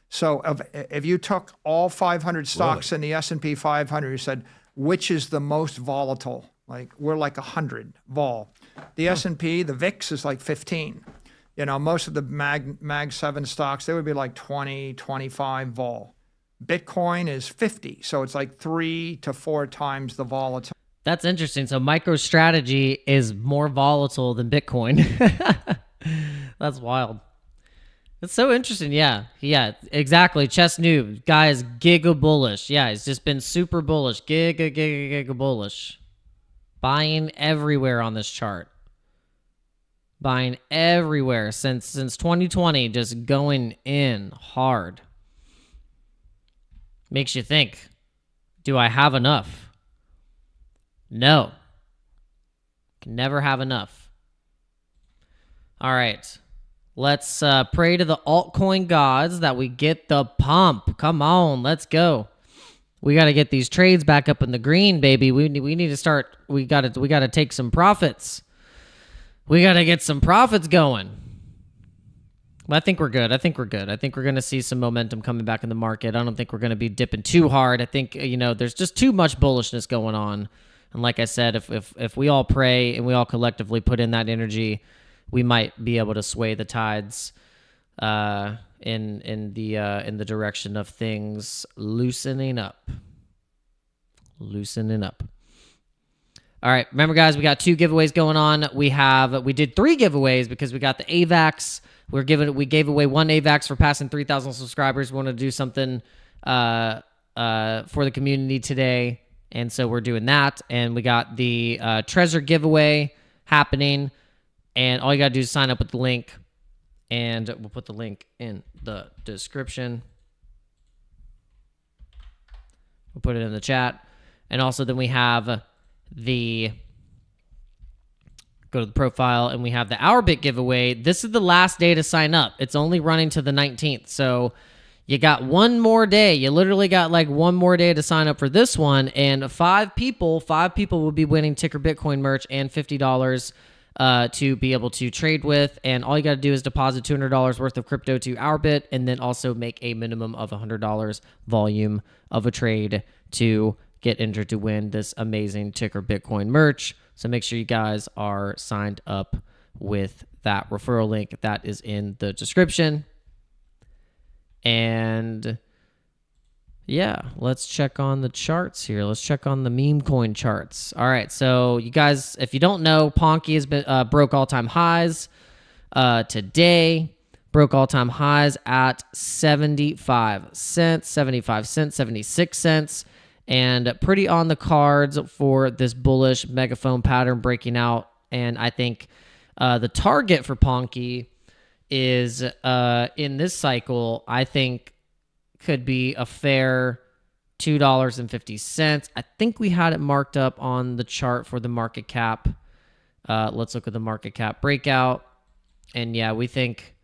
So if you took all 500 stocks in the S&P 500, you said, which is the most volatile? Like, we're like 100 vol. The S&P, the VIX is like 15. Most of the Mag 7 stocks, they would be like 20, 25 vol. Bitcoin is 50. So it's like 3 to 4 times the volatility. That's interesting. So MicroStrategy is more volatile than Bitcoin. That's wild. It's so interesting. Yeah, exactly. Chess Noob, guy is giga bullish. Yeah, he's just been super bullish. Giga bullish. Buying everywhere on this chart. Buying everywhere since 2020, just going in hard. Makes you think, do I have enough? No. Can never have enough. All right. Let's pray to the altcoin gods that we get the pump. Come on, let's go. We got to get these trades back up in the green, baby. We need to start. We got to take some profits. We got to get some profits going. But I think we're good. I think we're going to see some momentum coming back in the market. I don't think we're going to be dipping too hard. I think, there's just too much bullishness going on. And like I said, if we all pray and we all collectively put in that energy, we might be able to sway the tides in the direction of things loosening up. All right, remember, guys, we got 2 giveaways going on. We did 3 giveaways because we got the AVAX. We gave away 1 AVAX for passing 3,000 subscribers. We want to do something for the community today, and so we're doing that. And we got the treasure giveaway happening, and all you got to do is sign up with the link, and we'll put the link in the description. We'll put it in the chat. And also then we have go to the profile, and we have the OURBIT giveaway. This is the last day to sign up. It's only running to the 19th. So you got one more day. You literally got like one more day to sign up for this one. And 5 people will be winning Ticker Bitcoin merch and $50 to be able to trade with. And all you got to do is deposit $200 worth of crypto to OURBIT, and then also make a minimum of $100 volume of a trade to get entered to win this amazing Ticker Bitcoin merch. So make sure you guys are signed up with that referral link that is in the description. And Yeah, let's check on the charts here. Let's check on the meme coin charts. All right, so you guys, if you don't know, Ponky has been broke all-time highs today. Broke all-time highs at 75 cents, 76 cents, and pretty on the cards for this bullish megaphone pattern breaking out. And I think the target for Ponky is in this cycle, I think, could be a fair $2.50. I think we had it marked up on the chart for the market cap. Let's look at the market cap breakout. And yeah, we think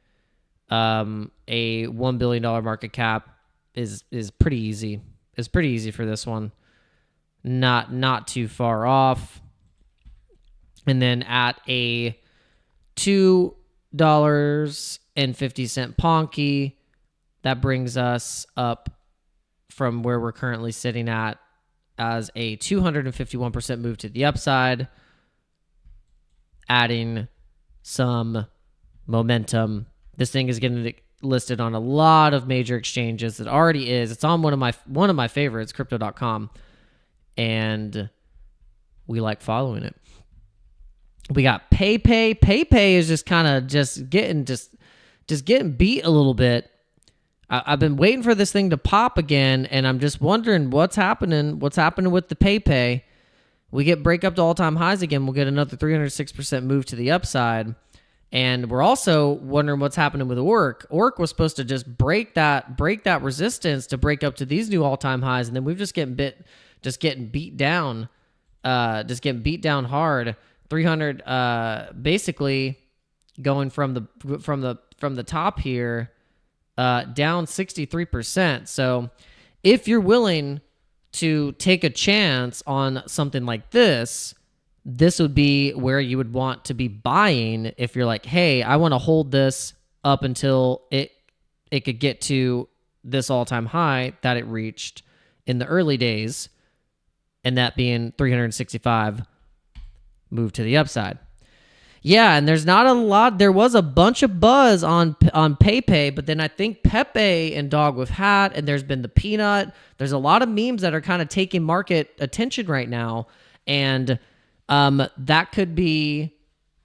a $1 billion market cap is pretty easy. It's pretty easy for this one. Not too far off. And then at a $2.50 Ponky, that brings us up from where we're currently sitting at as a 251% move to the upside, adding some momentum. This thing is getting listed on a lot of major exchanges. It already is. It's on one of my favorites, crypto.com, and we like following it. We got PayPay. PayPay is just kind of getting beat a little bit. I've been waiting for this thing to pop again, and I'm just wondering what's happening. What's happening with the PayPay? We get break up to all-time highs again. We'll get another 306% move to the upside. And we're also wondering what's happening with ORC. ORC was supposed to just break that resistance to break up to these new all-time highs, and then we've just getting beat down hard. 300 basically going from the top here. Down 63%. So if you're willing to take a chance on something like this would be where you would want to be buying if you're like, hey, I want to hold this up until it could get to this all-time high that it reached in the early days, and that being 365 move to the upside. Yeah, and there's not a lot. There was a bunch of buzz on PayPay, but then I think Pepe and Dog with Hat, and there's been the Peanut. There's a lot of memes that are kind of taking market attention right now, and that could be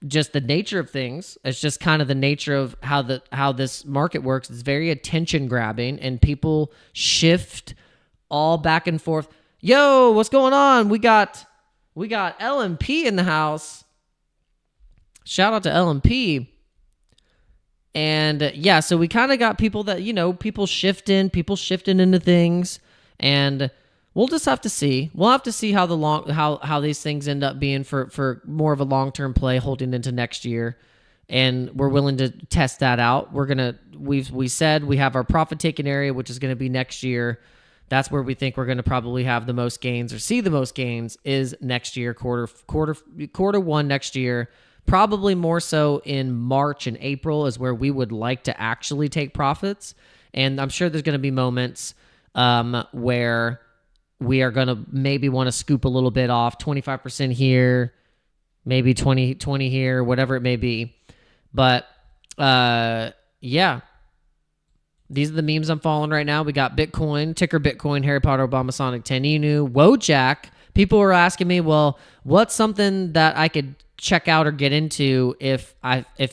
just the nature of things. It's just kind of the nature of how this market works. It's very attention grabbing, and people shift all back and forth. Yo, what's going on? We got LMP in the house. Shout out to LMP. And yeah, so we kind of got people that, people shifting into things, and we'll just have to see. We'll have to see how these things end up being for more of a long-term play holding into next year. And we're willing to test that out. We said we have our profit taking area, which is going to be next year. That's where we think we're going to probably have the most gains or see the most gains is next year, quarter one next year. Probably more so in March and April is where we would like to actually take profits. And I'm sure there's going to be moments where we are going to maybe want to scoop a little bit off, 25% here, maybe 20 here, whatever it may be. But yeah, these are the memes I'm following right now. We got Bitcoin, ticker Bitcoin, Harry Potter, Obama, Sonic, Teninu, Wojak. People were asking me, well, what's something that I could check out or get into if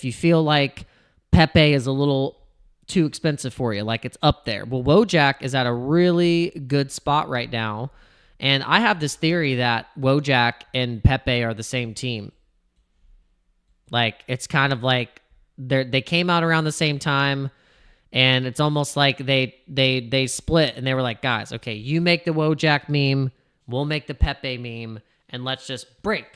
you feel like Pepe is a little too expensive for you, like it's up there? Well, Wojak is at a really good spot right now, and I have this theory that Wojak and Pepe are the same team. Like, it's kind of like they came out around the same time, and it's almost like they split, and they were like, guys, okay, you make the Wojak meme, we'll make the Pepe meme, and let's just break.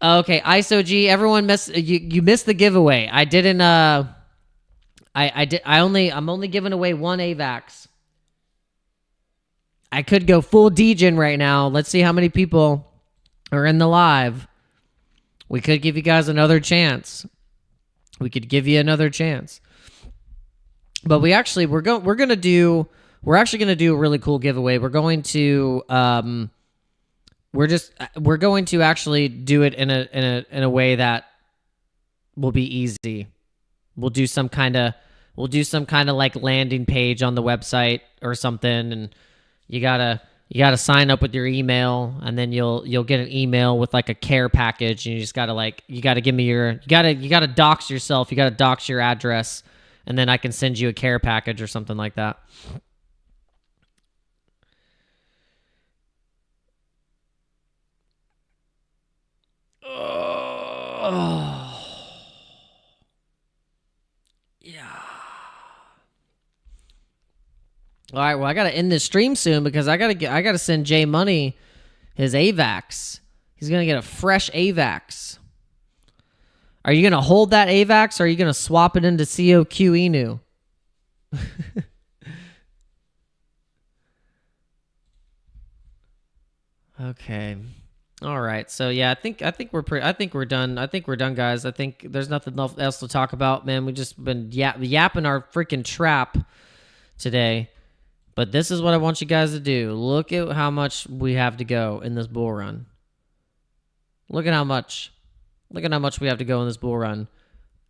Okay, ISOG, everyone you missed the giveaway. I didn't I'm only giving away one AVAX. I could go full degen right now. Let's see how many people are in the live. We could give you guys another chance. But we're actually gonna do a really cool giveaway. We're going to actually do it in a way that will be easy. We'll we'll do some kind of like landing page on the website or something, and you gotta sign up with your email, and then you'll get an email with like a care package, and you just gotta give me you gotta dox yourself, you gotta dox your address, and then I can send you a care package or something like that. Oh. Yeah. All right, well, I got to end this stream soon because I got to send Jay Money his AVAX. He's going to get a fresh AVAX. Are you going to hold that AVAX, or are you going to swap it into COQ Inu? Okay. All right. So yeah, I think we're done. I think we're done, guys. I think there's nothing else to talk about, man. We just been yapping our freaking trap today. But this is what I want you guys to do. Look at how much we have to go in this bull run. Look at how much we have to go in this bull run.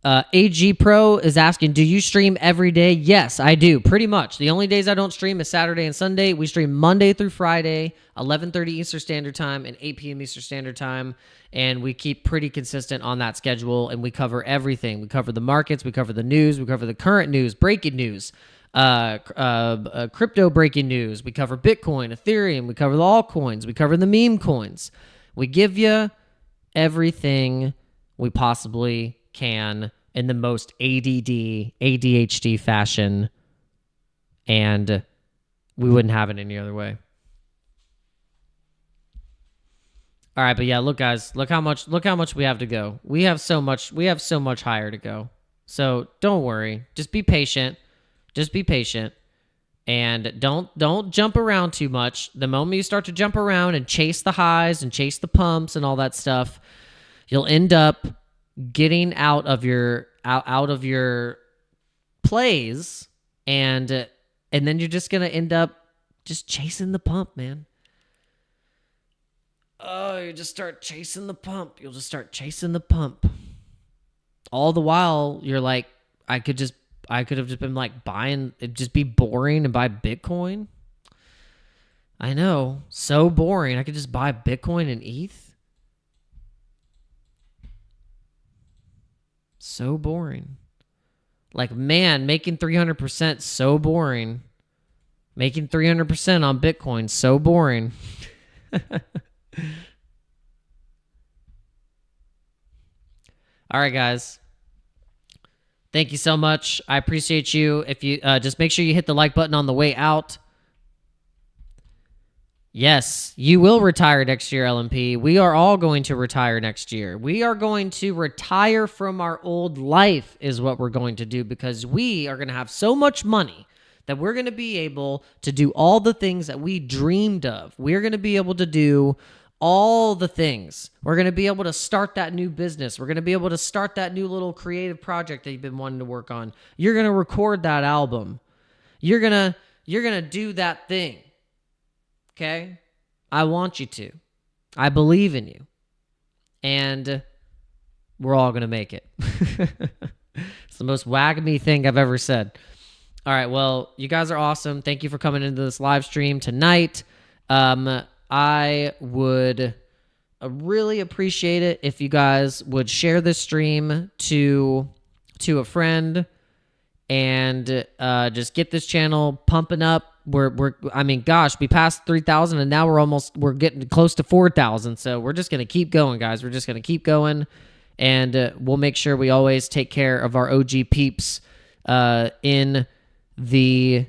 AG Pro is asking, do you stream every day? Yes, I do, pretty much. The only days I don't stream is Saturday and Sunday. We stream Monday through Friday, 11:30 Eastern Standard Time and 8 p.m. Eastern Standard Time, and we keep pretty consistent on that schedule, and we cover everything. We cover the markets, we cover the news, we cover the current news, breaking news, crypto breaking news. We cover Bitcoin, Ethereum, we cover the altcoins, we cover the meme coins. We give you everything we possibly can in the most ADHD fashion, and we wouldn't have it any other way. All right, but yeah, look, guys, look how much we have to go. We have so much higher to go. So don't worry. Just be patient. And don't jump around too much. The moment you start to jump around and chase the highs and chase the pumps and all that stuff, you'll end up getting out of your plays, and then you're just gonna end up just chasing the pump, man. Oh, you just start chasing the pump. You'll just start chasing the pump. All the while, you're like, I could have just been like buying, it'd just be boring and buy Bitcoin. I know, so boring. I could just buy Bitcoin and ETH. So boring. Like, man, making 300% so boring. Making 300% on Bitcoin so boring. All right, guys. Thank you so much. I appreciate you. If you just make sure you hit the like button on the way out. Yes, you will retire next year, LMP. We are all going to retire next year. We are going to retire from our old life is what we're going to do, because we are going to have so much money that we're going to be able to do all the things that we dreamed of. We're going to be able to do all the things. We're going to be able to start that new business. We're going to be able to start that new little creative project that you've been wanting to work on. You're going to record that album. You're going to do that thing. Okay? I want you to. I believe in you. And we're all going to make it. It's the most wagamy thing I've ever said. All right, well, you guys are awesome. Thank you for coming into this live stream tonight. I would really appreciate it if you guys would share this stream to a friend and just get this channel pumping up. I mean, gosh, we passed 3,000 and now we're getting close to 4,000. So we're just going to keep going, guys. We're just going to keep going, and we'll make sure we always take care of our OG peeps in the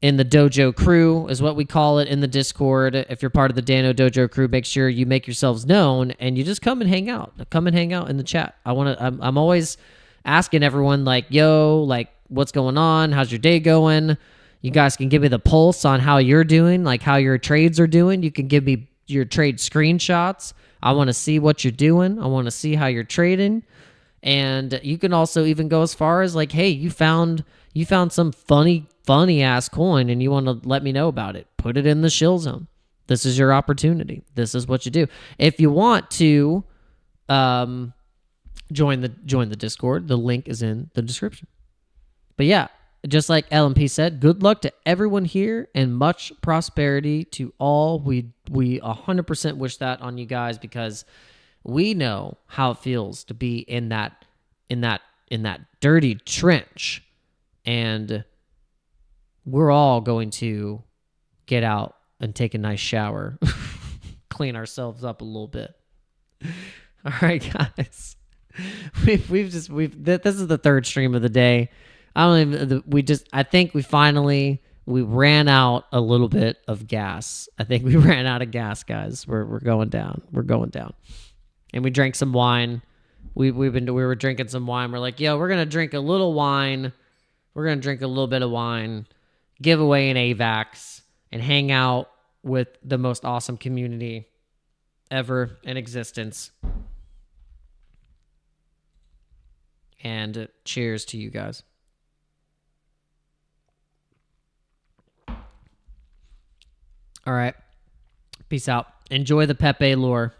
dojo crew is what we call it in the Discord. If you're part of the Dano Dojo crew, make sure you make yourselves known and you just come and hang out. Come and hang out in the chat. I'm always asking everyone, like, yo, like, what's going on? How's your day going? You guys can give me the pulse on how you're doing, like how your trades are doing. You can give me your trade screenshots. I want to see what you're doing. I want to see how you're trading. And you can also even go as far as like, hey, you found some funny ass coin and you want to let me know about it. Put it in the shill zone. This is your opportunity. This is what you do. If you want to join the Discord, the link is in the description. But yeah, just like LMP said, good luck to everyone here and much prosperity to all. We 100% wish that on you guys, because we know how it feels to be in that dirty trench, and we're all going to get out and take a nice shower, clean ourselves up a little bit. All right, guys. This is the third stream of the day. I think we ran out a little bit of gas. I think we ran out of gas, guys. We're going down. We're going down. And we drank some wine. We were drinking some wine. We're like, yo, we're gonna drink a little wine. We're gonna drink a little bit of wine, give away an AVAX, and hang out with the most awesome community ever in existence. And cheers to you guys. All right. Peace out. Enjoy the Pepe lore.